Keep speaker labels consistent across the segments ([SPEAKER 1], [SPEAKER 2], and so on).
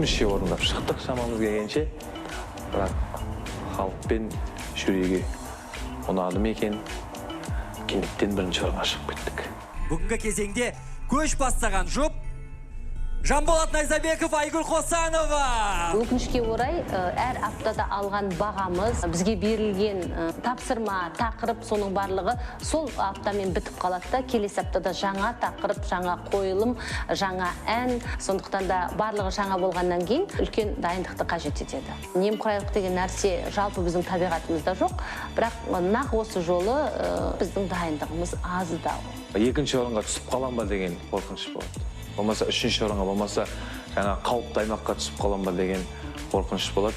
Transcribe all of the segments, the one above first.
[SPEAKER 1] бірнеше орындап шықтық шамамыз келгенше, бірақ халықпен жюриге ұнады ма екен, кенеттен бірінші орынға шығып кеттік.
[SPEAKER 2] Бүгінгі кезеңде көш бастаған жұп Жанболат Найзабеков, Айгүл Қосанова.
[SPEAKER 3] Өкінішке орай, әр аптада алған бағамыз, бізге берілген тапсырма, тақырып, соның барлығы сол аптамен бітіп қалады да, келесі аптада жаңа тақырып, жаңа қойылым, жаңа ән, сондықтан да барлығы жаңа болғаннан кейін үлкен дайындықты қажет етеді. Немқұрайлық деген нәрсе жалпы біздің табиғатымызда жоқ, бірақ нақ осы жолы біздің дайындығымыз аздау.
[SPEAKER 1] Екінші орынға түсіп қалам ба деген қорқыныш болады. Болмаса үшінші орынға, болмаса жаңа қауіпті аймаққа түсіп қалам ба деген қорқыныш болады.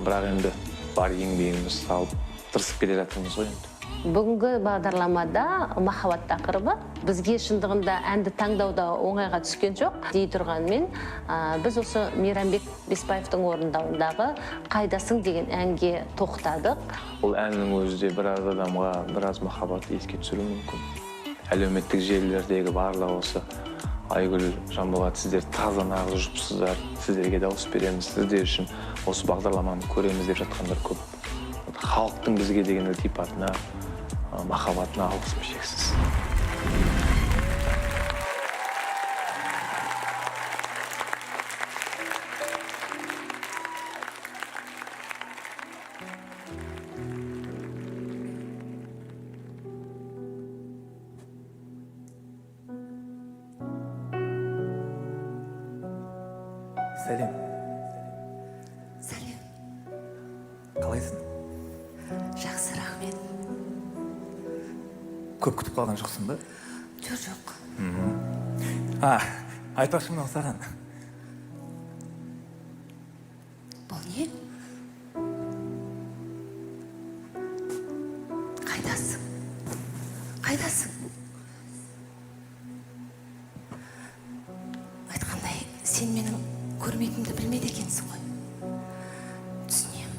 [SPEAKER 1] Бірақ енді бар еңбегіміз салып тырысып келе жатырмыз ғой енді.
[SPEAKER 3] Бүгінгі бағдарламада махаббат тақырыбы бізге шындығында әнді таңдауда оңайға түскен жоқ. Дей тұрғанмен, біз осы Мейрамбек Беспаевтың орындауындағы «Қайдасың» деген әнге тоқтадық.
[SPEAKER 1] Бұл әннің өзі де біраз адамға біраз махаббат еске түсіруі мүмкін. Әлеуметтік желілердегі барлығы осы Айгүл, Жанболат, сіздер таза нағыз жұпсыздар, сіздерге дауыс береміз, сіздер үшін осы бағдарламаны көреміз деп жатқандар көп. Халықтың бізге деген ілтипатына, махаббатына алғысым шексіз.
[SPEAKER 4] Сәлем.
[SPEAKER 5] Сәлем.
[SPEAKER 4] Қалайсың?
[SPEAKER 5] Жақсы, рахмет.
[SPEAKER 4] Көп күтіп қалған жоқсың ба?
[SPEAKER 5] Жоқ.
[SPEAKER 4] Айтпақшымын саған.
[SPEAKER 5] Бұл не? Қайдасың? Қайдасың? Айтқандай, сен менің көрмейтінімді білмейді екенсің ғой. Түсінем.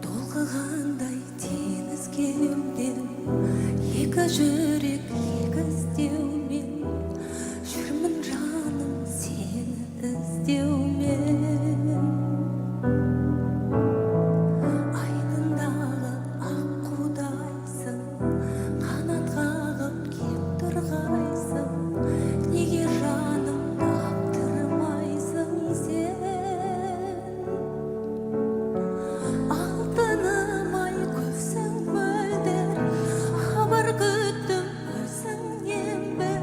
[SPEAKER 5] Толқығандай теңіз кеудем, екі жүрек екі іздеумен, жүрмін жаным сені іздеумен. Айдындағы ақ қудайсың, қанат қағып кеп тұрғайсың, неге жанымды аптырмайсың сен? Алтыным ай көзің мөлдір, хабар күттім өзіңнен бір,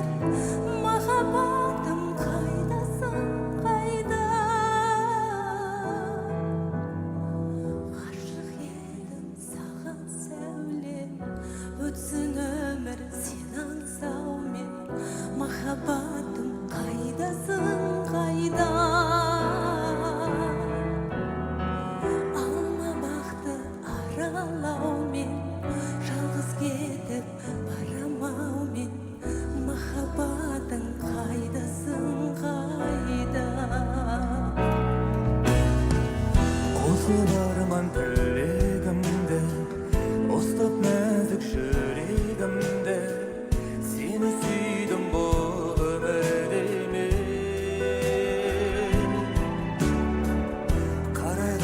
[SPEAKER 5] махаббатым қайдасың, қайда? Ғашық едім саған сәулем, өтсін өмір сен аңсаумен, махаббатым қайдасың, қайда? Алма бақты аралаумен, жалғыз кетіп барамаумен, махаббатың қайдасың, қайда?
[SPEAKER 4] Қосып арман тілегімді, ұстап нәзік жүрегімді, сені сүйдім бұл өмірде мен. Қарай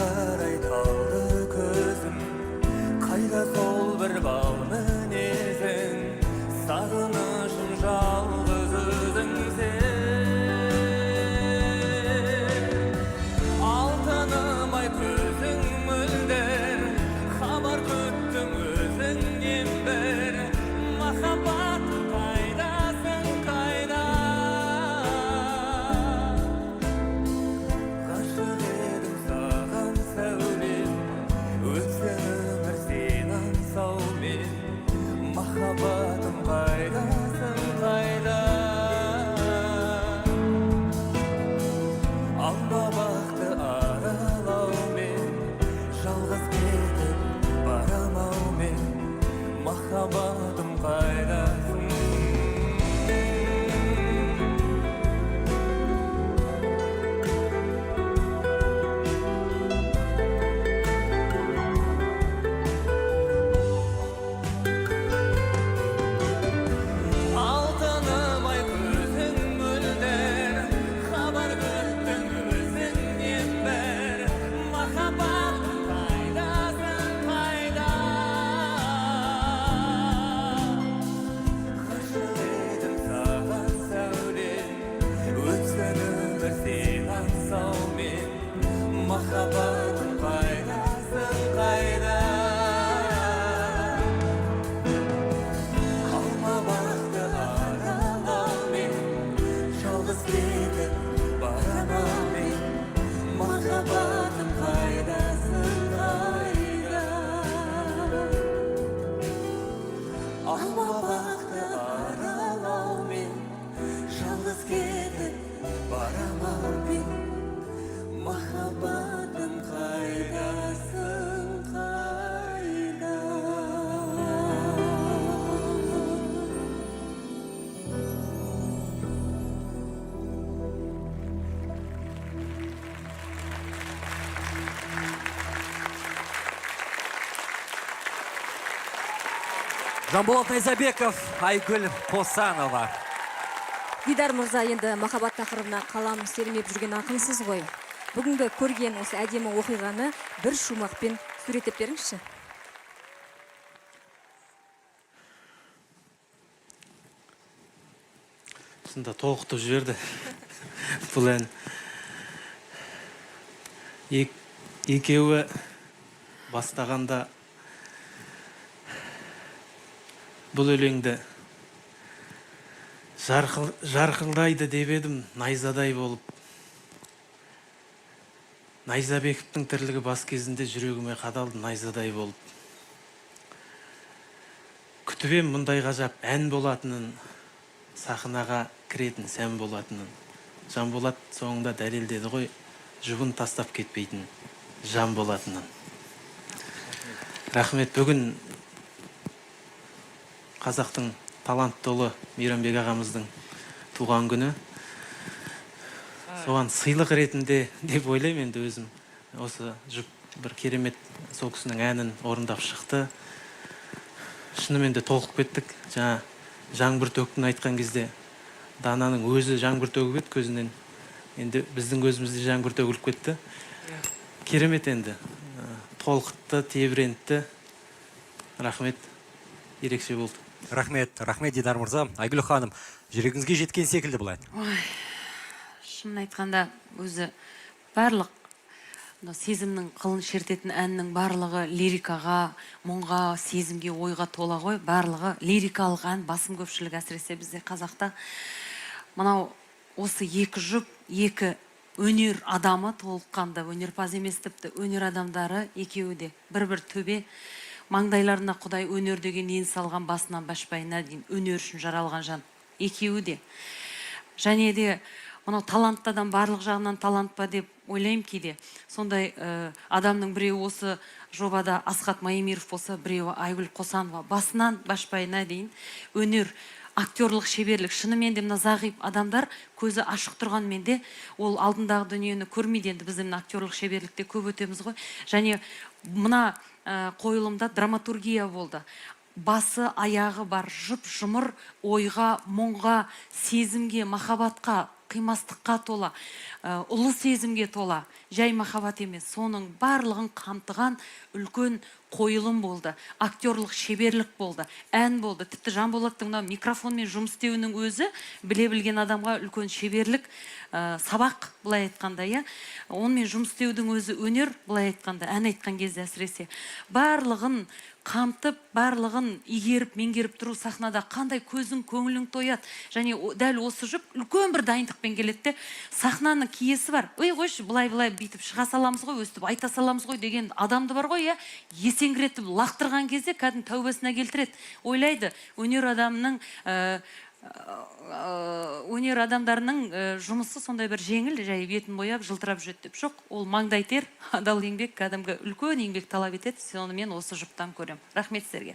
[SPEAKER 4] талды көзім, қайда сол бір бал мінезің, сағынышым жалғыз өзің сен. Алтыным ай көзің мөлдір, хабар күттім өзіңнен бір, махаббатым қайдасың, қайда? Ғашық едім саған сәулем, өтсін өмір сен аңсаумен, махаббатым қайда?
[SPEAKER 2] Жанболат Найзабеков, Айгүл Қосанова.
[SPEAKER 6] Дидар мырза, енді махаббат тақырыбына қалам сермеп жүрген ақынсыз ғой. Бүгінгі көрген осы әдемі оқиғаны бір шумақпен суреттеп беріңізші.
[SPEAKER 7] Сонда толықтып жіберді. Бұл ән. Екеуі бастағанда бұл өлеңді жарқылдайды деп едім, найзадай болып. Найзабековтың тірлігі бас кезінде жүрегіме қадалды найзадай болып. Күтіп ем мұндай ғажап ән болатынын, сахнаға кіретін сән болатынын. Жанболат соңында дәлелдеді ғой, жұбын тастап кетпейтін жан болатынын. Рахмет. Бүгін қазақтың талант толы Мейрамбек ағамыздың туған күні. Соған сыйлық ретінде деп ойлаймын енді өзім. Осы жұп бір керемет сол кісінің әнін орындап шықты. Шынымен де толқып кеттік. Жаңа жаңбыр төктің айтқан кезде Дананың өзі жаңбыр төгіп еді көзінен. Енді біздің көзімізде жаңбыр төгіліп кетті. Керемет енді. Толқытты, тебірентті. Рахмет. Ерекше болды.
[SPEAKER 2] Рахмет Дидар мырза. Айгүл ханым, жүрегіңізге жеткен секілді бұл ән.
[SPEAKER 5] Шынын айтқанда өзі барлық сезімнің қылын шертетін әннің барлығы лирикаға, мұңға, сезімге, ойға тола ғой. Барлығы лирикалық ән, басым көпшілік әсіресе бізде қазақта. Мынау осы екі жұп, екі өнер адамы толыққанда, өнерпаз емес тіпті өнер адамдары екеуі де бір-бір төбе. Маңдайларына Құдай өнер деген ен салған, басынан башпайына дейін өнер үшін жаралған жан. Екеуі де. Және де мынау таланттадан барлық жағынан талант па деп ойлаймын кейде. Сондай адамның біреуі осы жобада Асхат Майемиров болса, біреуі Айгүл Қосанова. Басынан башпайына дейін өнер, актерлық шеберлік. Шынымен де мына зағип адамдар көзі ашық тұрғанмен де ол алдындағы дүниені көрмейді. Енді біз актерлық шеберлікте көп өтеміз ғой. Және мына қойылымда драматургия болды. Басы, аяғы бар, жұп-жұмыр ойға, мұңға, сезімге, махаббатқа, қимастыққа тола, ұлы сезімге тола, жай махаббат емес. Соның барлығын қамтыған үлкен қойылым болды. Актерлық шеберлік болды, ән болды. Тіпті Жанболаттың микрофонмен жұмыс істеуінің өзі біле білген адамға үлкен шеберлік, сабақ, былай айтқанда, иә. Онымен жұмыс істеудің өзі өнер, былай айтқанда, ән айтқан кезде әсіресе. Барлығын қамтып, барлығын игеріп, меңгеріп тұру сахнада қандай көзің, көңілің тояды. Және дәл осы жұп үлкен бір дайындықпен келеді. Сахнаның киесі бар. Ой, қойшы, былай-былай бүйтіп шыға саламыз ғой, өстіп айта саламыз ғой деген адамды бар ғой, иә. Есеңгіретіп лақтырған кезде кәдімгі тәубасына келтіреді. Ойлайды, өнер адамдарының жұмысы сондай бір жеңіл, жай бетін бояп, жылтырап жүреді деп. Жоқ, ол маңдай тер, адал еңбек, кәдімгі үлкен еңбек талап етеді. Сонымен осы жұптан көрем. Рахмет сіздерге.